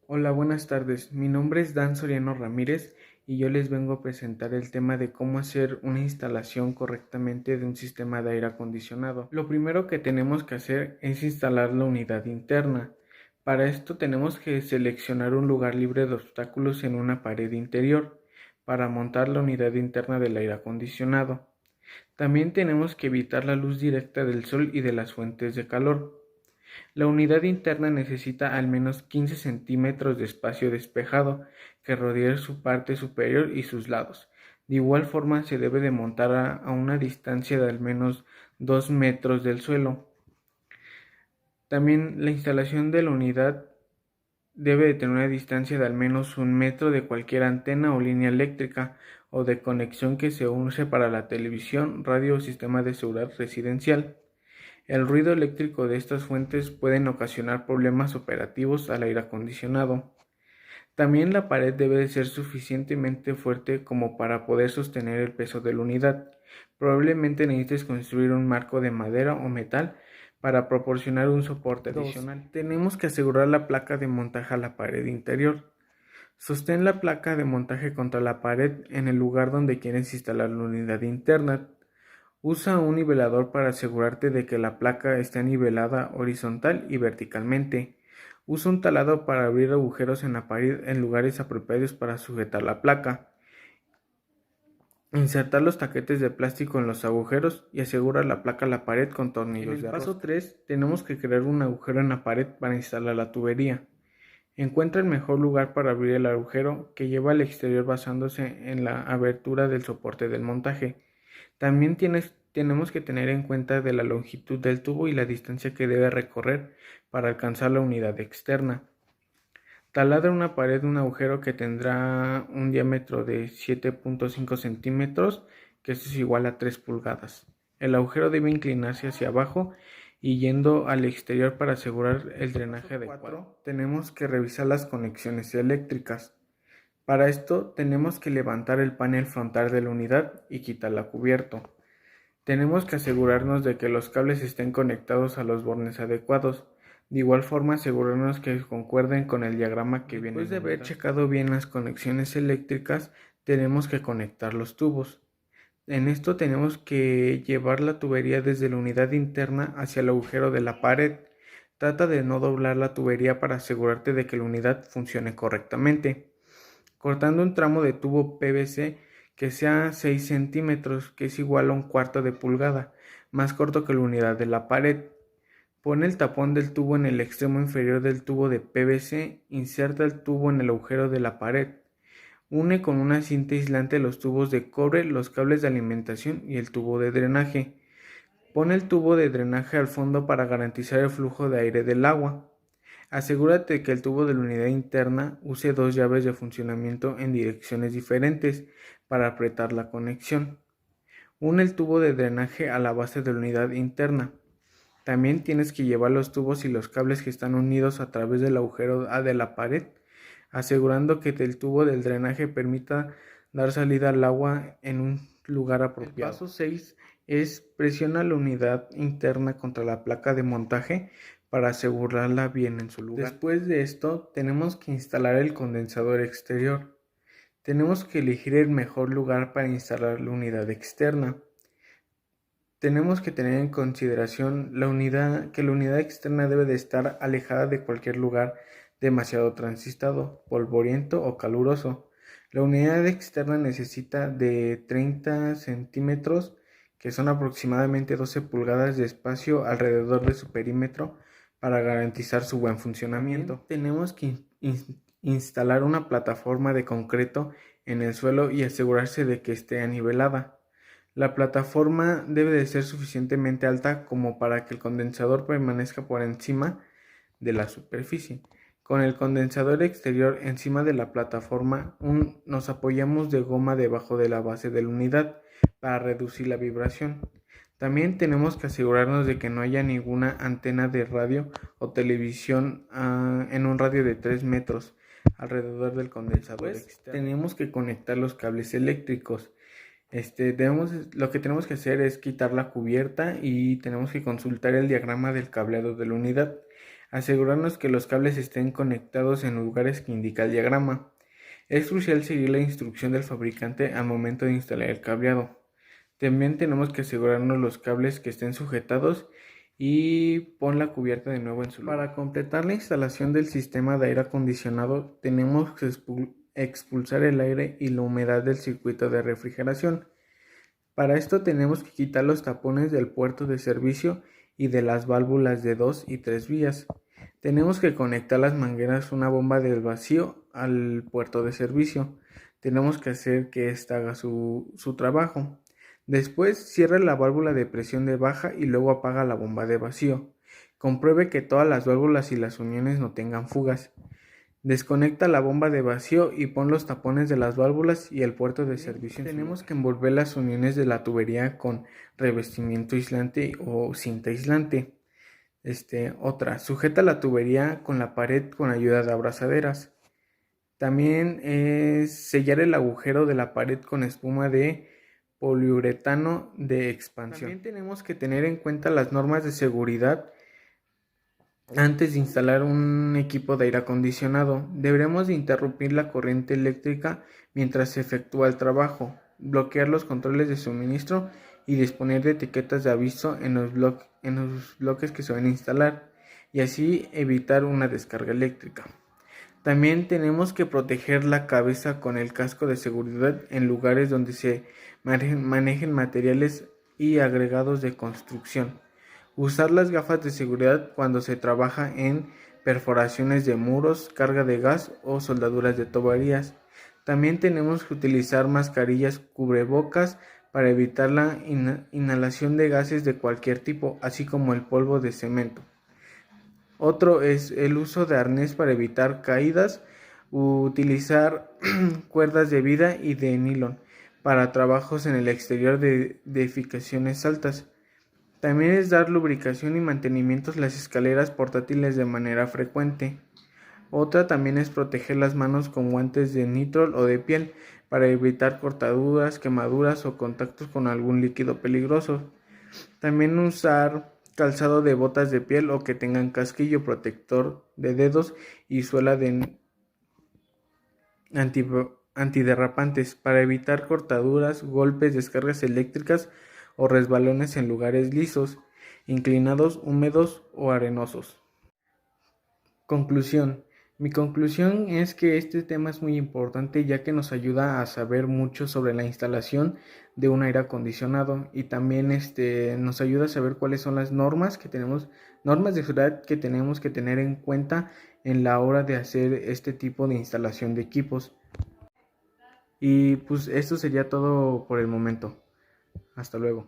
Hola, buenas tardes. Mi nombre es Dan Soriano Ramírez y yo les vengo a presentar el tema de cómo hacer una instalación correctamente de un sistema de aire acondicionado. Lo primero que tenemos que hacer es instalar la unidad interna. Para esto tenemos que seleccionar un lugar libre de obstáculos en una pared interior para montar la unidad interna del aire acondicionado. También tenemos que evitar la luz directa del sol y de las fuentes de calor. La unidad interna necesita al menos 15 centímetros de espacio despejado que rodee su parte superior y sus lados. De igual forma se debe de montar a una distancia de al menos 2 metros del suelo. También la instalación de la unidad debe de tener una distancia de al menos 1 metro de cualquier antena o línea eléctrica o de conexión que se use para la televisión, radio o sistema de seguridad residencial. El ruido eléctrico de estas fuentes pueden ocasionar problemas operativos al aire acondicionado. También la pared debe de ser suficientemente fuerte como para poder sostener el peso de la unidad. Probablemente necesites construir un marco de madera o metal para proporcionar un soporte adicional. Tenemos que asegurar la placa de montaje a la pared interior. Sostén la placa de montaje contra la pared en el lugar donde quieres instalar la unidad interna. Usa un nivelador para asegurarte de que la placa esté nivelada horizontal y verticalmente. Usa un taladro para abrir agujeros en la pared en lugares apropiados para sujetar la placa. Insertar los taquetes de plástico en los agujeros y asegura la placa a la pared con tornillos de rosca. En el paso 3 tenemos que crear un agujero en la pared para instalar la tubería. Encuentra el mejor lugar para abrir el agujero que lleva al exterior basándose en la abertura del soporte del montaje. También tenemos que tener en cuenta de la longitud del tubo y la distancia que debe recorrer para alcanzar la unidad externa. Taladra una pared un agujero que tendrá un diámetro de 7.5 centímetros, que eso es igual a 3 pulgadas. El agujero debe inclinarse hacia abajo y yendo al exterior para asegurar el drenaje adecuado. Tenemos que revisar las conexiones eléctricas. Para esto tenemos que levantar el panel frontal de la unidad y quitar la cubierta. Tenemos que asegurarnos de que los cables estén conectados a los bornes adecuados. De igual forma asegurarnos que concuerden con el diagrama que viene. Después de haber checado bien las conexiones eléctricas, tenemos que conectar los tubos. En esto tenemos que llevar la tubería desde la unidad interna hacia el agujero de la pared. Trata de no doblar la tubería para asegurarte de que la unidad funcione correctamente. Cortando un tramo de tubo PVC que sea 6 centímetros, que es igual a 1/4 de pulgada, más corto que la unidad de la pared. Pone el tapón del tubo en el extremo inferior del tubo de PVC, inserta el tubo en el agujero de la pared. Une con una cinta aislante los tubos de cobre, los cables de alimentación y el tubo de drenaje. Pone el tubo de drenaje al fondo para garantizar el flujo de aire del agua. Asegúrate que el tubo de la unidad interna use 2 llaves de funcionamiento en direcciones diferentes para apretar la conexión. Une el tubo de drenaje a la base de la unidad interna. También tienes que llevar los tubos y los cables que están unidos a través del agujero A de la pared, asegurando que el tubo del drenaje permita dar salida al agua en un lugar apropiado. El paso 6 es presiona la unidad interna contra la placa de montaje para asegurarla bien en su lugar. Después de esto, tenemos que instalar el condensador exterior. Tenemos que elegir el mejor lugar para instalar la unidad externa. Tenemos que tener en consideración que la unidad externa debe de estar alejada de cualquier lugar demasiado transitado, polvoriento o caluroso. La unidad externa necesita de 30 centímetros, que son aproximadamente 12 pulgadas de espacio alrededor de su perímetro para garantizar su buen funcionamiento. También tenemos que instalar una plataforma de concreto en el suelo y asegurarse de que esté anivelada. La plataforma debe de ser suficientemente alta como para que el condensador permanezca por encima de la superficie. Con el condensador exterior encima de la plataforma, nos apoyamos de goma debajo de la base de la unidad para reducir la vibración. También tenemos que asegurarnos de que no haya ninguna antena de radio o televisión en un radio de 3 metros alrededor del condensador externo. Tenemos que conectar los cables eléctricos. Lo que tenemos que hacer es quitar la cubierta y tenemos que consultar el diagrama del cableado de la unidad. Asegurarnos que los cables estén conectados en los lugares que indica el diagrama. Es crucial seguir la instrucción del fabricante al momento de instalar el cableado. También tenemos que asegurarnos los cables que estén sujetados y pon la cubierta de nuevo en su lugar. Para completar la instalación del sistema de aire acondicionado, tenemos que expulsar el aire y la humedad del circuito de refrigeración. Para esto tenemos que quitar los tapones del puerto de servicio y de las válvulas de 2 y 3 vías. Tenemos que conectar las mangueras una bomba de vacío al puerto de servicio. Tenemos que hacer que ésta haga su trabajo. Después cierra la válvula de presión de baja y luego apaga la bomba de vacío. Compruebe que todas las válvulas y las uniones no tengan fugas. Desconecta la bomba de vacío y pon los tapones de las válvulas y el puerto de servicio. Tenemos que envolver las uniones de la tubería con revestimiento aislante o cinta aislante. Sujeta la tubería con la pared con ayuda de abrazaderas. También sellar el agujero de la pared con espuma de poliuretano de expansión. También tenemos que tener en cuenta las normas de seguridad antes de instalar un equipo de aire acondicionado. Deberemos de interrumpir la corriente eléctrica mientras se efectúa el trabajo, bloquear los controles de suministro y disponer de etiquetas de aviso en los bloques que se van a instalar y así evitar una descarga eléctrica. También tenemos que proteger la cabeza con el casco de seguridad en lugares donde se manejen materiales y agregados de construcción. Usar las gafas de seguridad cuando se trabaja en perforaciones de muros, carga de gas o soldaduras de tuberías. También tenemos que utilizar mascarillas cubrebocas para evitar la inhalación de gases de cualquier tipo, así como el polvo de cemento. Otro es el uso de arnés para evitar caídas, utilizar cuerdas de vida y de nylon para trabajos en el exterior de edificaciones altas. También es dar lubricación y mantenimiento a las escaleras portátiles de manera frecuente. Otra también es proteger las manos con guantes de nitrol o de piel para evitar cortaduras, quemaduras o contactos con algún líquido peligroso. También usar calzado de botas de piel o que tengan casquillo protector de dedos y suela de antiderrapantes para evitar cortaduras, golpes, descargas eléctricas o resbalones en lugares lisos, inclinados, húmedos o arenosos. Conclusión. Mi conclusión es que este tema es muy importante ya que nos ayuda a saber mucho sobre la instalación de un aire acondicionado y también nos ayuda a saber cuáles son las normas de seguridad que tenemos que tener en cuenta en la hora de hacer este tipo de instalación de equipos. Y pues esto sería todo por el momento. Hasta luego.